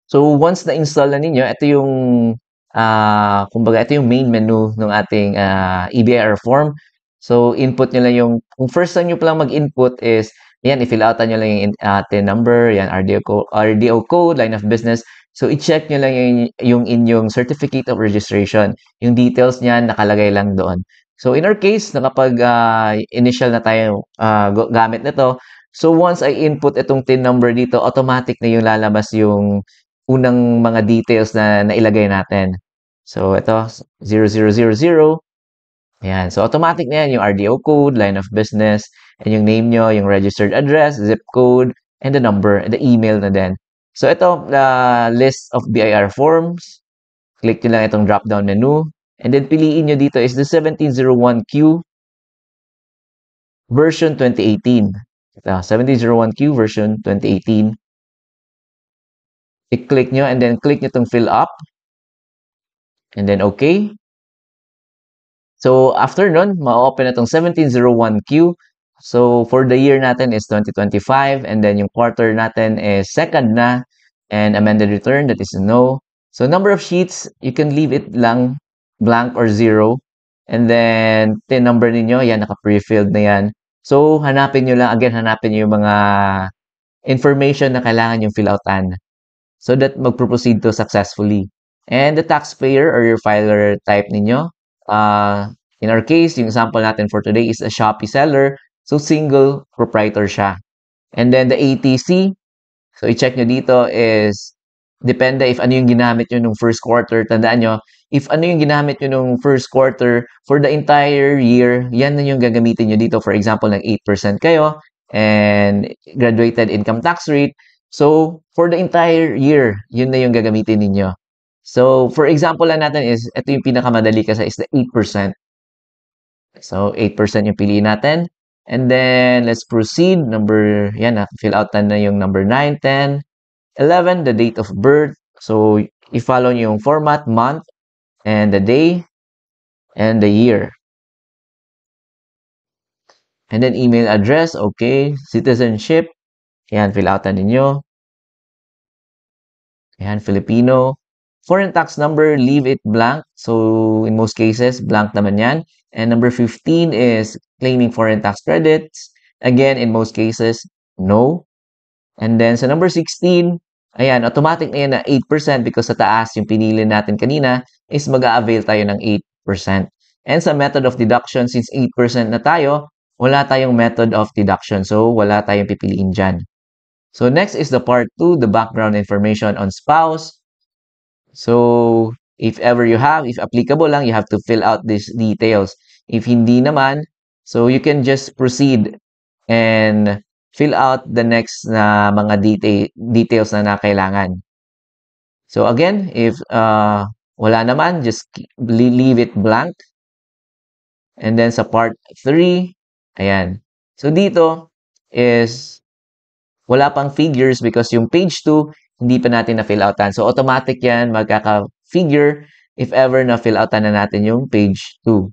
So once na-install na ninyo, ito yung kumbaga ito yung main menu ng ating EBIR form. So input nyo lang yung kung first time nyo pa lang mag-input is yan, i-fill out nyo lang yung TIN number, yan RDO code, line of business. So i-check nyo lang yung inyong certificate of registration. Yung details niyan nakalagay lang doon. So in our case, nakapag initial na tayo gamit nito. So once I input itong TIN number dito, automatic na yung lalabas yung unang mga details na nailagay natin. So ito 0000. Ayan. So automatic na yan yung RDO code, line of business, and yung name nyo, yung registered address, zip code, and the number, and the email na din. So ito, the list of BIR forms. Click nyo lang itong drop-down menu. And then piliin nyo dito is the 1701Q version 2018. Ito, 1701Q version 2018. I-click nyo and then click nyo itong fill up. And then okay. So after nun, ma-open na itong 1701Q. So for the year natin is 2025 and then yung quarter natin is second na and amended return, that is no. So number of sheets, you can leave it lang blank or zero. And then TIN number ninyo, yan, naka-pre-filled na yan. So hanapin nyo lang, again, hanapin nyo yung mga information na kailangan yung fill outan so that mag-proceed to successfully. And the taxpayer or your filer type ninyo, in our case, yung example natin for today is a Shopee seller. So, single proprietor siya. And then the ATC, so i-check nyo dito is, depende if ano yung ginamit nyo nung first quarter. Tandaan nyo, if ano yung ginamit nyo nung first quarter for the entire year, yan na yung gagamitin nyo dito. For example, nag 8% kayo and graduated income tax rate. So, for the entire year, yun na yung gagamitin ninyo. So, for example lang natin is, ito yung pinakamadali kasi is the 8%. So, 8% yung piliin natin. And then, let's proceed. Number, yan, fill out na yung number 9, 10, 11, the date of birth. So, i-follow nyo yung format, month, and the day, and the year. And then, email address, okay. Citizenship, yan, fill out na ninyo. Yan, Filipino. Foreign tax number, leave it blank. So, in most cases, blank naman yan. And number 15 is claiming foreign tax credits. Again, in most cases, no. And then sa number 16, ayan, automatic na yan na 8% because sa taas, yung pinili natin kanina, is mag-a-avail tayo ng 8%. And sa method of deduction, since 8% na tayo, wala tayong method of deduction. So, wala tayong pipiliin dyan. So, next is the part 2, the background information on spouse. So, if ever you have, if applicable lang, you have to fill out these details. If hindi naman, so you can just proceed and fill out the next na mga details na kailangan. So again, if wala naman, just leave it blank. And then sa part 3, ayan. So dito is wala pang figures because yung page 2, hindi pa natin na-fill outan. So automatic yan, magkaka-figure if ever na-fill outan na natin yung page 2.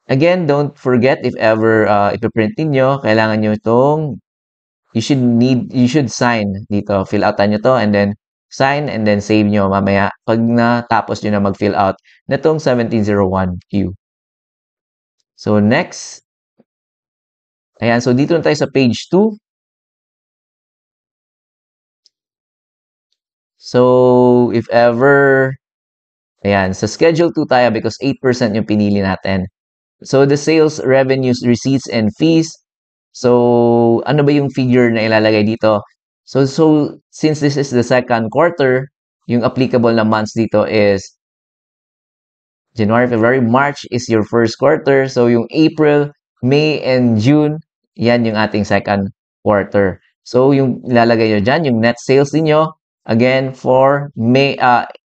Again, don't forget if ever ipiprint ninyo, kailangan nyo itong you should sign dito. Fill outan nyo to and then sign and then save nyo mamaya pag natapos nyo na mag-fill out na itong 1701Q. So next, ayan, so dito na tayo sa page 2. So if ever, ayan, sa schedule 2 tayo because 8% yung pinili natin. So the sales, revenues, receipts, and fees. So ano ba yung figure na ilalagay dito? So since this is the second quarter, yung applicable na months dito is January, February, March is your first quarter. So yung April, May, and June, yan yung ating second quarter. So yung ilalagay nyo dyan, yung net sales niyo again for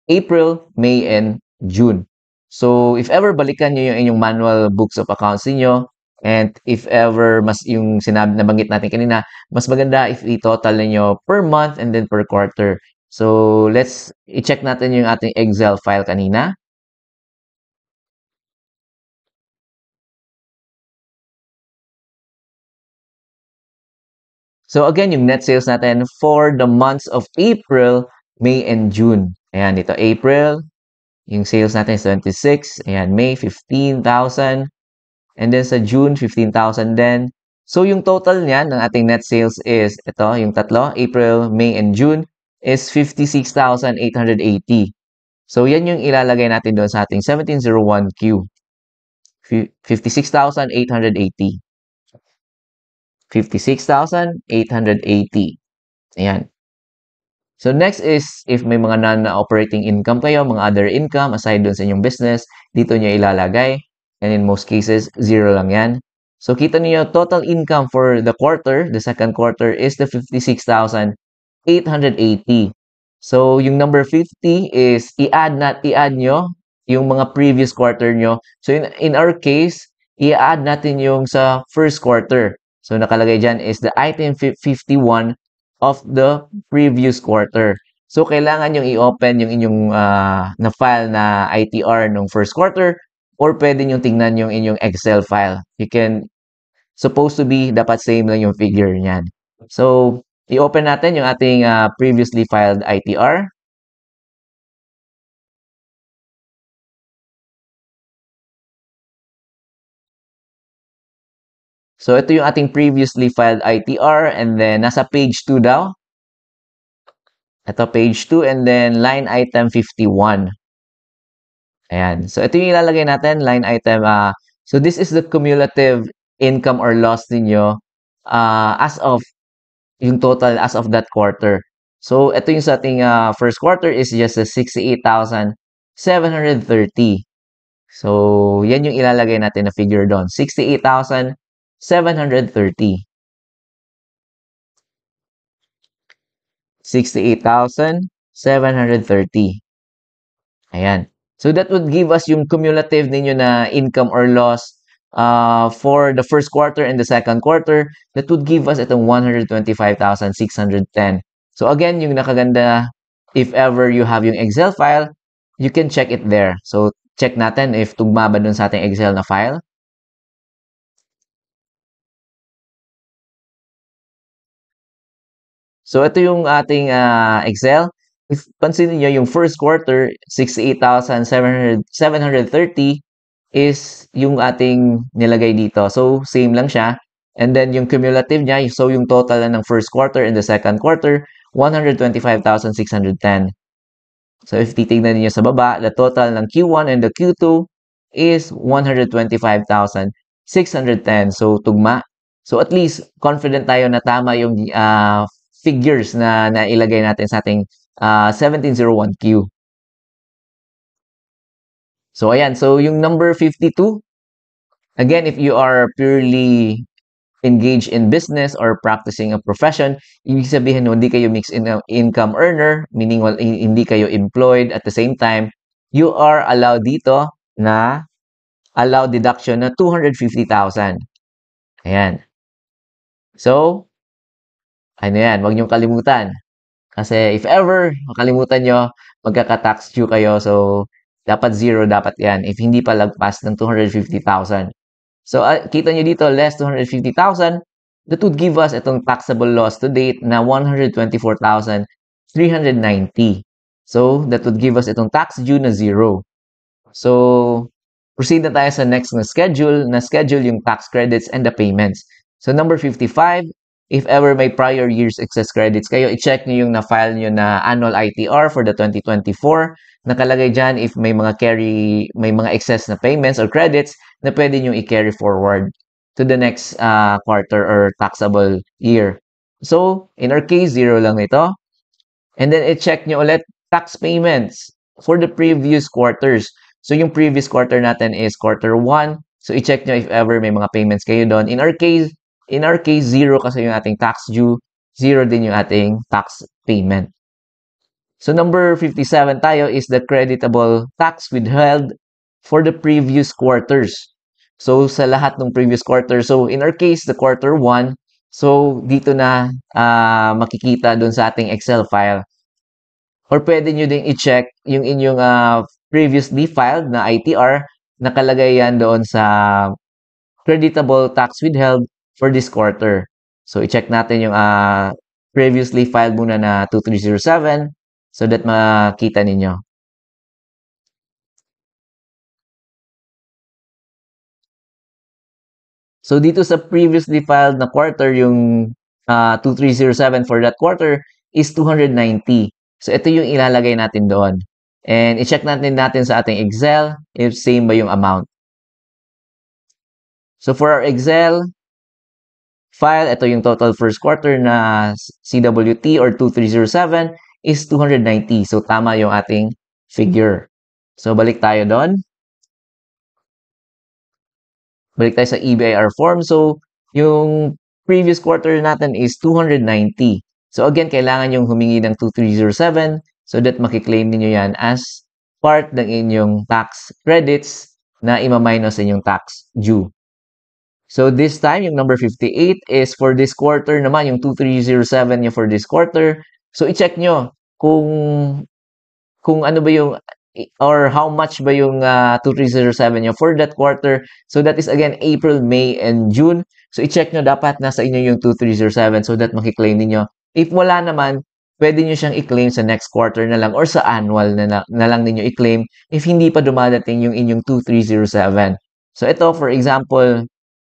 April, May, and June. So if ever balikan nyo yung inyong manual books of accounts niyo and if ever mas yung sinabi nabanggit natin kanina, mas maganda if i-total niyo per month and then per quarter. So let's i-check natin yung ating Excel file kanina. So again, yung net sales natin for the months of April, May and June. Ayan, dito April, yung sales natin is 26. Ayan, May 15,000. And then sa June, 15,000 din. So yung total niyan ng ating net sales is ito, yung tatlo, April, May, and June is 56,880. So yan yung ilalagay natin doon sa ating 1701Q. 56,880. 56,880. Ayan. So next is if may mga non-operating income kayo, mga other income aside dun sa inyong business, dito nyo ilalagay. And in most cases, zero lang yan. So kita niyo total income for the quarter, the second quarter is the 56,880. So yung number 50 is i-add nyo yung mga previous quarter nyo. So in our case, i-add natin yung sa first quarter. So nakalagay dyan is the item 51 of the previous quarter. So, kailangan yung i-open yung inyong na-file na ITR nung first quarter or pwede nyo tingnan yung inyong Excel file. You can, supposed to be, dapat same lang yung figure niyan. So, i-open natin yung ating previously filed ITR. So, ito yung ating previously filed ITR and then nasa page 2 daw. Ito page 2 and then line item 51. Ayan. So, ito yung ilalagay natin, line item. So, this is the cumulative income or loss ninyo as of yung total as of that quarter. So, ito yung sa ating first quarter is just 68,730. So, yan yung ilalagay natin na figure doon. 68,730. 68,730. Ayan. So that would give us yung cumulative ninyo na income or loss for the first quarter and the second quarter. That would give us itong 125,610. So again, yung nakaganda, if ever you have yung Excel file, you can check it there. So check natin if tugma ba dun sa ating Excel na file. So ito yung ating Excel. If pansinin niyo yung first quarter, 68,730 is yung ating nilagay dito. So same lang siya. And then yung cumulative niya, so yung total na ng first quarter and the second quarter, 125,610. So if titignan niyo sa baba, the total ng Q1 and the Q2 is 125,610. So tugma. So at least confident tayo na tama yung figures na nailagay natin sa ating 1701Q. So ayan, so yung number 52, again, if you are purely engaged in business or practicing a profession, ibig sabihin no, hindi kayo mixed income earner, meaning hindi kayo employed at the same time, you are allowed dito na allow deduction na 250,000. Ayan. So, ano yan, wag niyong kalimutan. Kasi if ever makalimutan nyo, magkaka-tax due kayo. So, dapat zero dapat yan. If hindi pa lagpas ng 250,000. So, kita nyo dito, less 250,000, that would give us itong taxable loss to date na 124,390. So, that would give us itong tax due na zero. So, proceed na tayo sa next na schedule yung tax credits and the payments. So, number 55, if ever may prior years excess credits kayo, i-check nyo yung na-file nyo na annual ITR for the 2024. Nakalagay dyan if may mga excess na payments or credits na pwede nyo i-carry forward to the next quarter or taxable year. So, in our case, zero lang ito. And then, i-check nyo ulit tax payments for the previous quarters. So, yung previous quarter natin is quarter 1. So, i-check nyo if ever may mga payments kayo doon. In our case, zero kasi yung ating tax due, zero din yung ating tax payment. So number 57 tayo is the creditable tax withheld for the previous quarters. So sa lahat ng previous quarter. So in our case, the quarter 1, so dito na makikita doon sa ating Excel file. Or pwede nyo din i-check yung inyong previously filed na ITR, nakalagay yan doon sa creditable tax withheld for this quarter. So, i-check natin yung previously filed muna na 2307. so that makita ninyo. So dito sa previously filed na quarter, yung 2307 for that quarter is 290. So ito yung ilalagay natin doon. And i-check natin sa ating Excel if same ba yung amount. So for our Excel file, ito yung total first quarter na CWT or 2307 is 290. So tama yung ating figure. So balik tayo doon. Balik tayo sa EBIR form. So, yung previous quarter natin is 290. So, again, kailangan yung humingi ng 2307 so that makiklaim niyo yan as part ng inyong tax credits na ima-minus sa inyong tax due. So, this time, yung number 58 is for this quarter naman, yung 2307 yung for this quarter. So, i-check nyo kung ano ba yung or how much ba yung 2307 nyo for that quarter. So that is again April, May, and June. So i-check nyo dapat nasa inyo yung 2307 so that makiklaim niyo. If wala naman, pwede nyo siyang i-claim sa next quarter na lang or sa annual na lang ninyo i-claim if hindi pa dumadating yung inyong 2307. So ito, for example,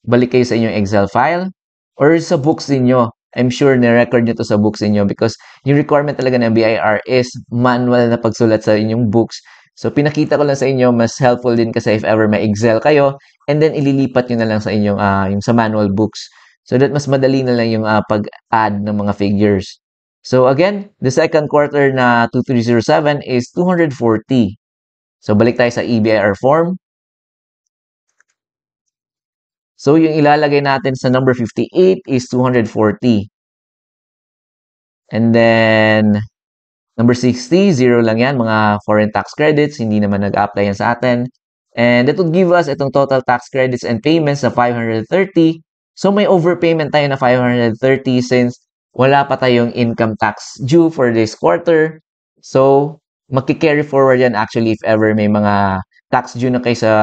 balik kayo sa inyong Excel file or sa books niyo. I'm sure na-record nyo to sa books niyo because yung requirement talaga ng BIR is manual na pagsulat sa inyong books. So, pinakita ko lang sa inyo, mas helpful din kasi if ever may Excel kayo, and then ililipat nyo na lang sa inyong yung sa manual books. So that mas madali na lang yung pag-add ng mga figures. So again, the second quarter na 2307 is 240. So balik tayo sa EBIR form. So, yung ilalagay natin sa number 58 is 240. And then, number 60, zero lang yan, mga foreign tax credits, hindi naman nag-apply yan sa atin. And that would give us itong total tax credits and payments na 530. So, may overpayment tayo na 530 since wala pa tayong income tax due for this quarter. So, maki-carry forward yan actually if ever may mga tax due na kayo sa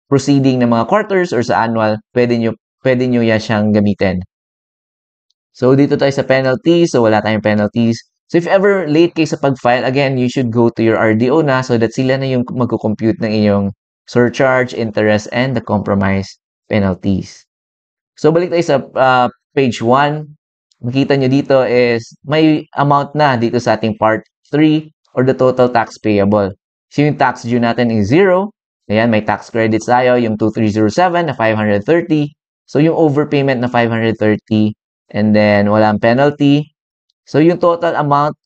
proceeding ng mga quarters or sa annual, pwede nyo yan siyang gamitin. So, dito tayo sa penalties. So, wala tayong penalties. So, if ever late kayo sa pag-file, again, you should go to your RDO na so that sila na yung mag-compute ng inyong surcharge, interest, and the compromise penalties. So, balik tayo sa page 1. Makita nyo dito is may amount na dito sa ating part 3 or the total tax payable. So, yung tax due natin is 0. Ayan, may tax credits tayo, yung 2307 na 530. So, yung overpayment na 530 and then walang penalty. So, yung total amount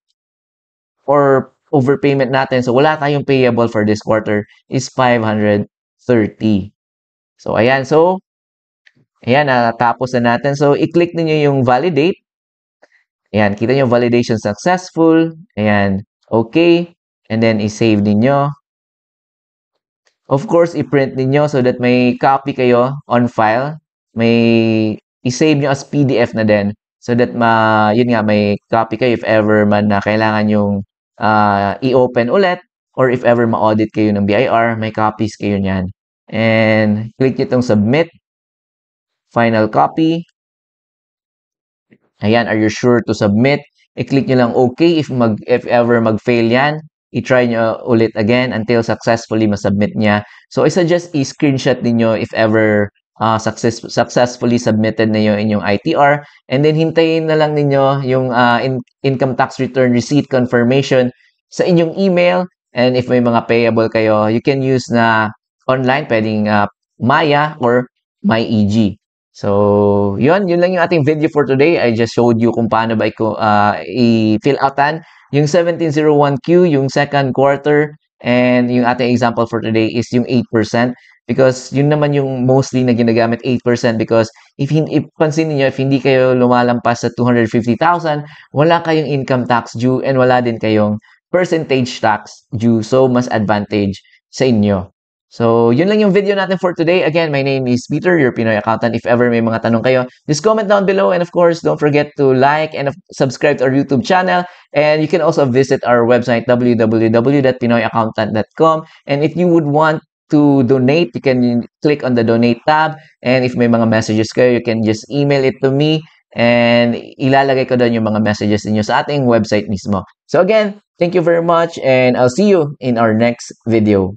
or overpayment natin, so wala tayong payable for this quarter is 530. So, ayan. So, ayan, natapos na natin. So, i-click niyo yung validate. Ayan, kita nyo validation successful. Ayan, okay. And then, i-save ninyo. Of course, i-print ninyo so that may copy kayo on file. May i-save nyo as PDF na din so that yun nga, may copy kayo if ever man na kailangan yung i-open ulit or if ever ma-audit kayo ng BIR, may copies kayo niyan. And click nyo itong submit. Final copy. Ayan, are you sure to submit? I-click nyo lang okay if ever mag-fail yan. I-try nyo ulit again until successfully ma-submit niya. So, I suggest i-screenshot ninyo if ever successfully submitted na yung inyong ITR. And then, hintayin na lang ninyo yung income tax return receipt confirmation sa inyong email. And if may mga payable kayo, you can use na online, pwedeng Maya or MyEG. So, yun lang yung ating video for today. I just showed you kung paano ba i-fill outan yung 1701Q, yung second quarter, and yung ating example for today is yung 8% because yun naman yung mostly na ginagamit 8% because if pansin niyo if hindi kayo lumalampas sa 250,000, wala kayong income tax due and wala din kayong percentage tax due. So, mas advantage sa inyo. So, yun lang yung video natin for today. Again, my name is Peter, your Pinoy accountant. If ever may mga tanong kayo, just comment down below. And of course, don't forget to like and subscribe to our YouTube channel. And you can also visit our website, www.pinoyaccountant.com. And if you would want to donate, you can click on the donate tab. And if may mga messages kayo, you can just email it to me. And ilalagay ko doon yung mga messages niyo sa ating website mismo. So again, Thank you very much, and I'll see you in our next video.